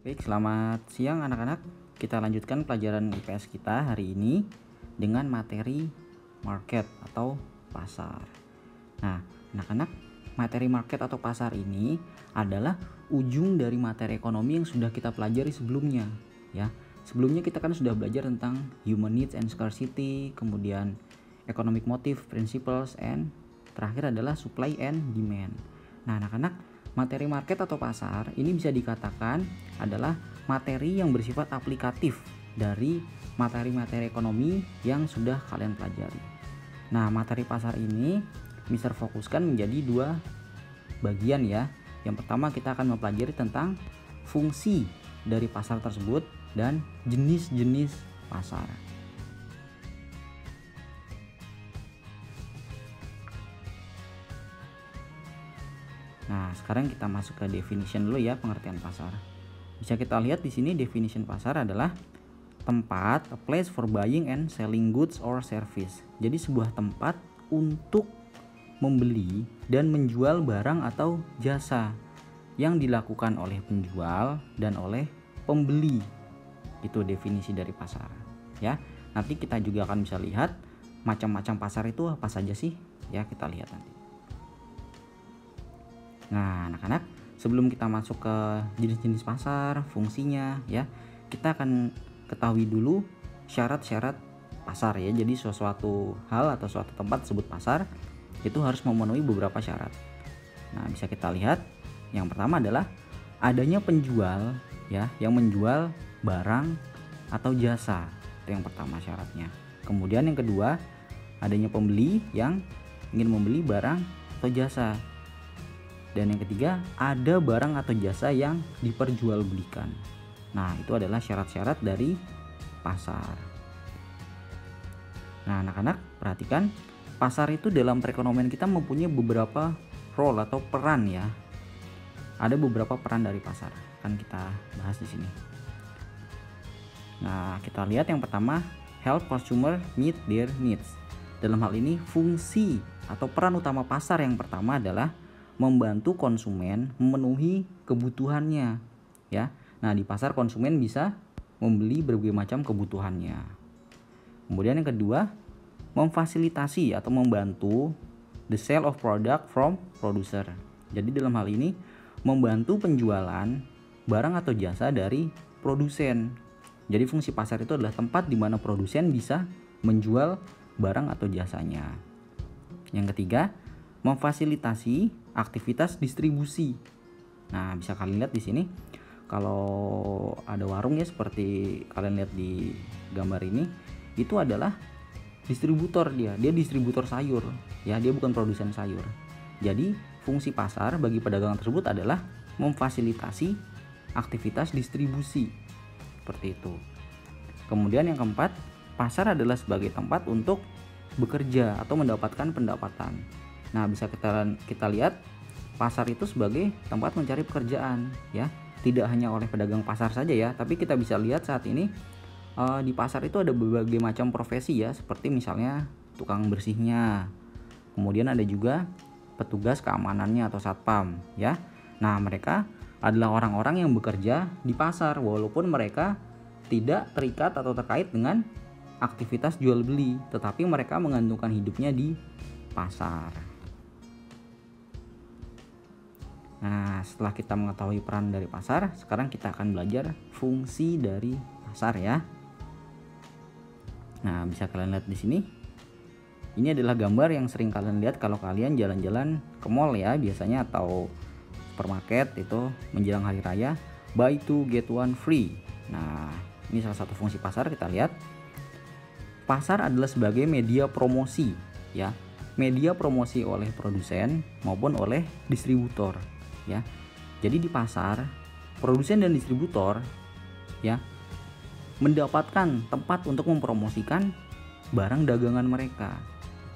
Baik, selamat siang anak-anak. Kita lanjutkan pelajaran IPS kita hari ini dengan materi market atau pasar. Nah, anak-anak, materi market atau pasar ini adalah ujung dari materi ekonomi yang sudah kita pelajari sebelumnya, ya. Sebelumnya kita kan sudah belajar tentang human needs and scarcity, kemudian economic motive, principles, and terakhir adalah supply and demand. Nah, anak-anak, materi market atau pasar ini bisa dikatakan adalah materi yang bersifat aplikatif dari materi-materi ekonomi yang sudah kalian pelajari. Nah, materi pasar ini bisa fokuskan menjadi dua bagian ya. Yang pertama kita akan mempelajari tentang fungsi dari pasar tersebut dan jenis-jenis pasar. Nah, sekarang kita masuk ke definition dulu ya, pengertian pasar. Bisa kita lihat di sini definition pasar adalah tempat, a place for buying and selling goods or service. Jadi sebuah tempat untuk membeli dan menjual barang atau jasa yang dilakukan oleh penjual dan oleh pembeli. Itu definisi dari pasar, ya. Nanti kita juga akan bisa lihat macam-macam pasar itu apa saja sih, ya, kita lihat nanti. Nah, anak-anak, sebelum kita masuk ke jenis-jenis pasar, fungsinya ya, kita akan ketahui dulu syarat-syarat pasar ya. Jadi sesuatu hal atau suatu tempat disebut pasar itu harus memenuhi beberapa syarat. Nah, bisa kita lihat yang pertama adalah adanya penjual ya yang menjual barang atau jasa. Itu yang pertama syaratnya. Kemudian yang kedua, adanya pembeli yang ingin membeli barang atau jasa. Dan yang ketiga, ada barang atau jasa yang diperjualbelikan. Nah, itu adalah syarat-syarat dari pasar. Nah, anak-anak, perhatikan, pasar itu dalam perekonomian kita mempunyai beberapa role atau peran ya. Ada beberapa peran dari pasar, akan kita bahas di sini. Nah, kita lihat yang pertama, help consumer meet their needs. Dalam hal ini, fungsi atau peran utama pasar yang pertama adalah membantu konsumen memenuhi kebutuhannya ya. Nah, di pasar konsumen bisa membeli berbagai macam kebutuhannya. Kemudian yang kedua, memfasilitasi atau membantu the sale of product from producer. Jadi dalam hal ini membantu penjualan barang atau jasa dari produsen. Jadi fungsi pasar itu adalah tempat di mana produsen bisa menjual barang atau jasanya. Yang ketiga, memfasilitasi aktivitas distribusi. Nah, bisa kalian lihat di sini kalau ada warung ya, seperti kalian lihat di gambar ini, itu adalah distributor dia distributor sayur ya, dia bukan produsen sayur. Jadi fungsi pasar bagi pedagang tersebut adalah memfasilitasi aktivitas distribusi seperti itu. Kemudian yang keempat, pasar adalah sebagai tempat untuk bekerja atau mendapatkan pendapatan. Nah, bisa kita lihat pasar itu sebagai tempat mencari pekerjaan ya. Tidak hanya oleh pedagang pasar saja ya, tapi kita bisa lihat saat ini di pasar itu ada berbagai macam profesi ya, seperti misalnya tukang bersihnya. Kemudian ada juga petugas keamanannya atau satpam ya. Nah, mereka adalah orang-orang yang bekerja di pasar walaupun mereka tidak terikat atau terkait dengan aktivitas jual beli, tetapi mereka menggantungkan hidupnya di pasar. Nah, setelah kita mengetahui peran dari pasar, sekarang kita akan belajar fungsi dari pasar ya. Nah, bisa kalian lihat di sini. Ini adalah gambar yang sering kalian lihat kalau kalian jalan-jalan ke mall ya, biasanya, atau supermarket itu menjelang hari raya, buy two get one free. Nah, ini salah satu fungsi pasar. Kita lihat. Pasar adalah sebagai media promosi ya. Media promosi oleh produsen maupun oleh distributor ya. Jadi di pasar, produsen dan distributor ya mendapatkan tempat untuk mempromosikan barang dagangan mereka.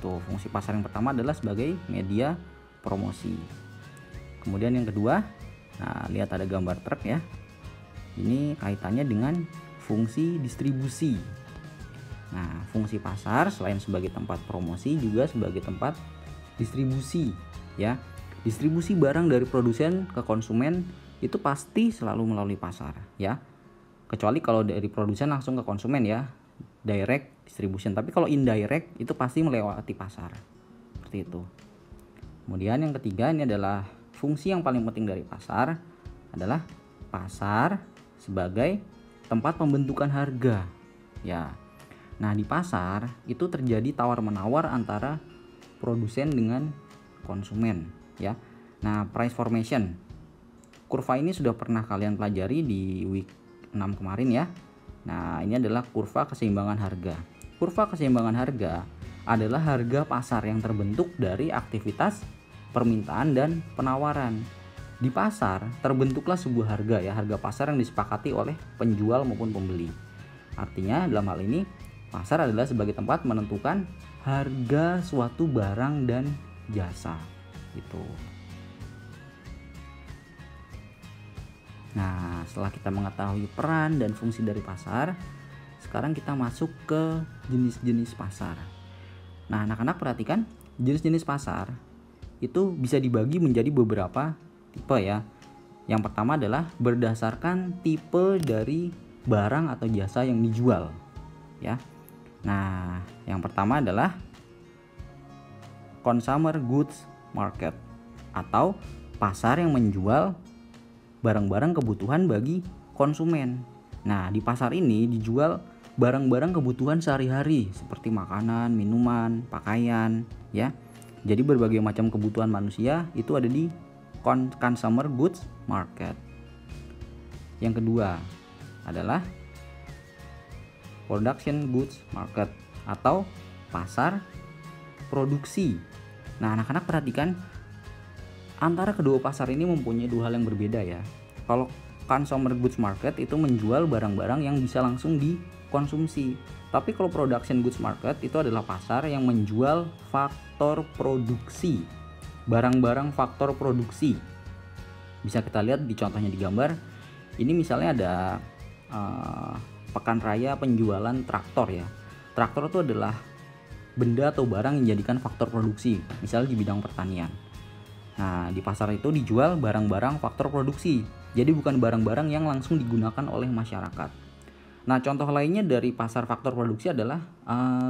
Tuh, fungsi pasar yang pertama adalah sebagai media promosi. Kemudian yang kedua, nah, lihat ada gambar truk ya. Ini kaitannya dengan fungsi distribusi. Nah, fungsi pasar selain sebagai tempat promosi juga sebagai tempat distribusi ya. Distribusi barang dari produsen ke konsumen itu pasti selalu melalui pasar ya. Kecuali kalau dari produsen langsung ke konsumen ya, direct distribution. Tapi kalau indirect itu pasti melewati pasar. Seperti itu. Kemudian yang ketiga ini adalah fungsi yang paling penting dari pasar adalah pasar sebagai tempat pembentukan harga ya. Nah, di pasar itu terjadi tawar-menawar antara produsen dengan konsumen ya. Nah, price formation. Kurva ini sudah pernah kalian pelajari di week 6 kemarin ya. Nah, ini adalah kurva keseimbangan harga. Kurva keseimbangan harga adalah harga pasar yang terbentuk dari aktivitas permintaan dan penawaran. Di pasar terbentuklah sebuah harga ya, harga pasar yang disepakati oleh penjual maupun pembeli. Artinya dalam hal ini pasar adalah sebagai tempat menentukan harga suatu barang dan jasa gitu. Nah, setelah kita mengetahui peran dan fungsi dari pasar, sekarang kita masuk ke jenis-jenis pasar. Nah, anak-anak perhatikan, jenis-jenis pasar itu bisa dibagi menjadi beberapa tipe ya. Yang pertama adalah berdasarkan tipe dari barang atau jasa yang dijual ya. Nah, yang pertama adalah consumer goods market atau pasar yang menjual barang-barang kebutuhan bagi konsumen. Nah, di pasar ini dijual barang-barang kebutuhan sehari-hari seperti makanan, minuman, pakaian ya. Jadi berbagai macam kebutuhan manusia itu ada di consumer goods market. Yang kedua adalah production goods market atau pasar produksi. Nah, anak-anak perhatikan antara kedua pasar ini mempunyai dua hal yang berbeda ya. Kalau consumer goods market itu menjual barang-barang yang bisa langsung dikonsumsi. Tapi kalau production goods market itu adalah pasar yang menjual faktor produksi. Barang-barang faktor produksi. Bisa kita lihat di contohnya di gambar. Ini misalnya ada pekan raya penjualan traktor ya. Traktor itu adalah benda atau barang yang dijadikan faktor produksi, misalnya di bidang pertanian. Nah, di pasar itu dijual barang-barang faktor produksi. Jadi bukan barang-barang yang langsung digunakan oleh masyarakat. Nah, contoh lainnya dari pasar faktor produksi adalah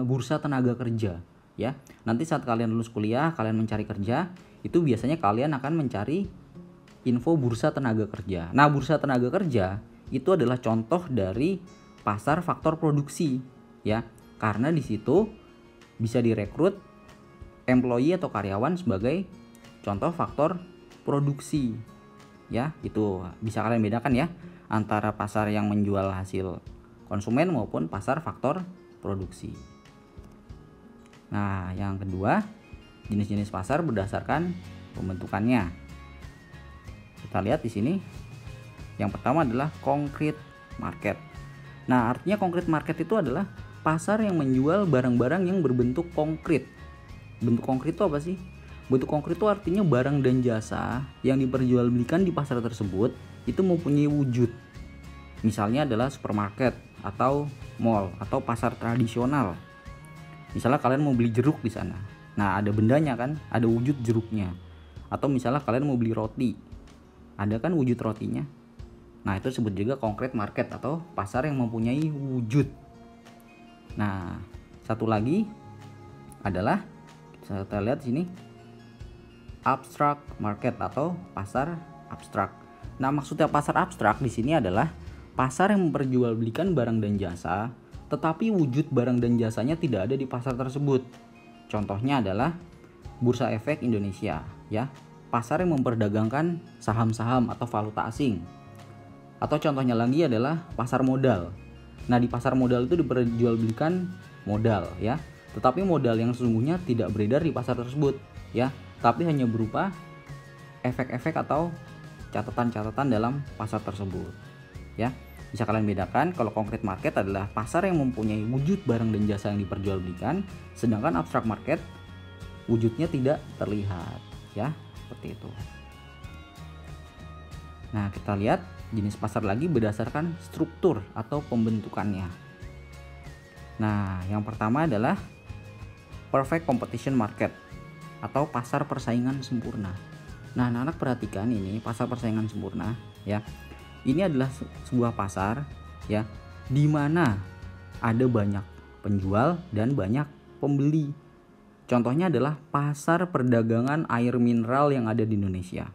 bursa tenaga kerja ya. Nanti saat kalian lulus kuliah, kalian mencari kerja, itu biasanya kalian akan mencari info bursa tenaga kerja. Nah, bursa tenaga kerja itu adalah contoh dari pasar faktor produksi ya. Karena di situ bisa direkrut employee atau karyawan sebagai contoh faktor produksi ya. Itu bisa kalian bedakan ya antara pasar yang menjual hasil konsumen maupun pasar faktor produksi. Nah, yang kedua, jenis-jenis pasar berdasarkan pembentukannya. Kita lihat di sini. Yang pertama adalah concrete market. Nah, artinya concrete market itu adalah pasar yang menjual barang-barang yang berbentuk konkret. Bentuk konkret itu apa sih? Bentuk konkret itu artinya barang dan jasa yang diperjualbelikan di pasar tersebut itu mempunyai wujud. Misalnya adalah supermarket atau mall atau pasar tradisional. Misalnya kalian mau beli jeruk di sana. Nah, ada bendanya kan, ada wujud jeruknya. Atau misalnya kalian mau beli roti. Ada kan wujud rotinya. Nah, itu disebut juga concrete market atau pasar yang mempunyai wujud. Nah, satu lagi adalah kita lihat sini abstract market atau pasar abstrak. Nah, maksudnya pasar abstrak di sini adalah pasar yang memperjualbelikan barang dan jasa, tetapi wujud barang dan jasanya tidak ada di pasar tersebut. Contohnya adalah Bursa Efek Indonesia, ya. Pasar yang memperdagangkan saham-saham atau valuta asing. Atau contohnya lagi adalah pasar modal. Nah, di pasar modal itu diperjualbelikan modal, ya. Tetapi modal yang sesungguhnya tidak beredar di pasar tersebut, ya. Tapi hanya berupa efek-efek atau catatan-catatan dalam pasar tersebut, ya. Bisa kalian bedakan kalau concrete market adalah pasar yang mempunyai wujud barang dan jasa yang diperjualbelikan, sedangkan abstract market wujudnya tidak terlihat, ya, seperti itu. Nah, kita lihat jenis pasar lagi berdasarkan struktur atau pembentukannya. Nah, yang pertama adalah perfect competition market atau pasar persaingan sempurna. Nah, anak-anak perhatikan ini pasar persaingan sempurna. ya. Ini adalah sebuah pasar ya di mana ada banyak penjual dan banyak pembeli. Contohnya adalah pasar perdagangan air mineral yang ada di Indonesia.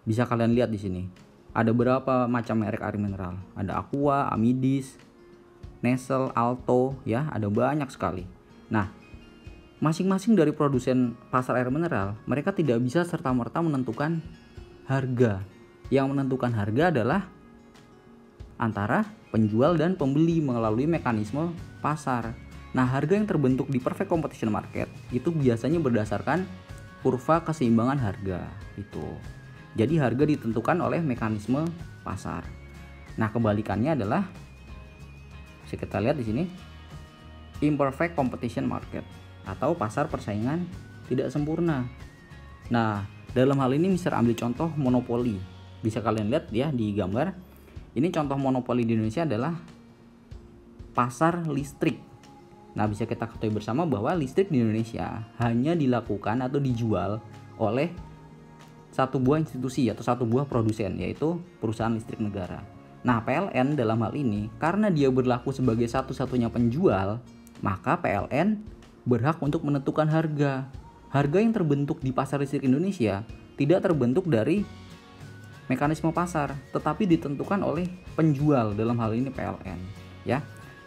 Bisa kalian lihat di sini. Ada berapa macam merek air mineral? Ada Aqua, Amidis, Nestle, Alto, ya, ada banyak sekali. Nah, masing-masing dari produsen pasar air mineral, mereka tidak bisa serta-merta menentukan harga. Yang menentukan harga adalah antara penjual dan pembeli melalui mekanisme pasar. Nah, harga yang terbentuk di perfect competition market itu biasanya berdasarkan kurva keseimbangan harga itu. Jadi harga ditentukan oleh mekanisme pasar. Nah, kebalikannya adalah kita lihat di sini imperfect competition market atau pasar persaingan tidak sempurna. Nah, dalam hal ini Mister ambil contoh monopoli. Bisa kalian lihat ya di gambar. Ini contoh monopoli di Indonesia adalah pasar listrik. Nah, bisa kita ketahui bersama bahwa listrik di Indonesia hanya dilakukan atau dijual oleh satu buah institusi atau satu buah produsen, yaitu perusahaan listrik negara. Nah, PLN dalam hal ini karena dia berlaku sebagai satu-satunya penjual, maka PLN berhak untuk menentukan harga. Harga yang terbentuk di pasar listrik Indonesia tidak terbentuk dari mekanisme pasar, tetapi ditentukan oleh penjual, dalam hal ini PLN, ya.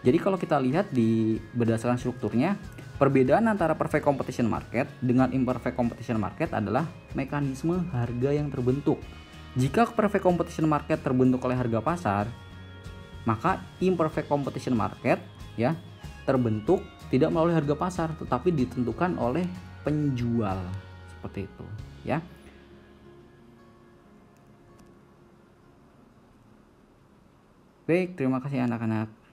Jadi kalau kita lihat di berdasarkan strukturnya, perbedaan antara perfect competition market dengan imperfect competition market adalah mekanisme harga yang terbentuk. Jika perfect competition market terbentuk oleh harga pasar, maka imperfect competition market ya terbentuk tidak melalui harga pasar, tetapi ditentukan oleh penjual, seperti itu, ya. Baik, terima kasih anak-anak.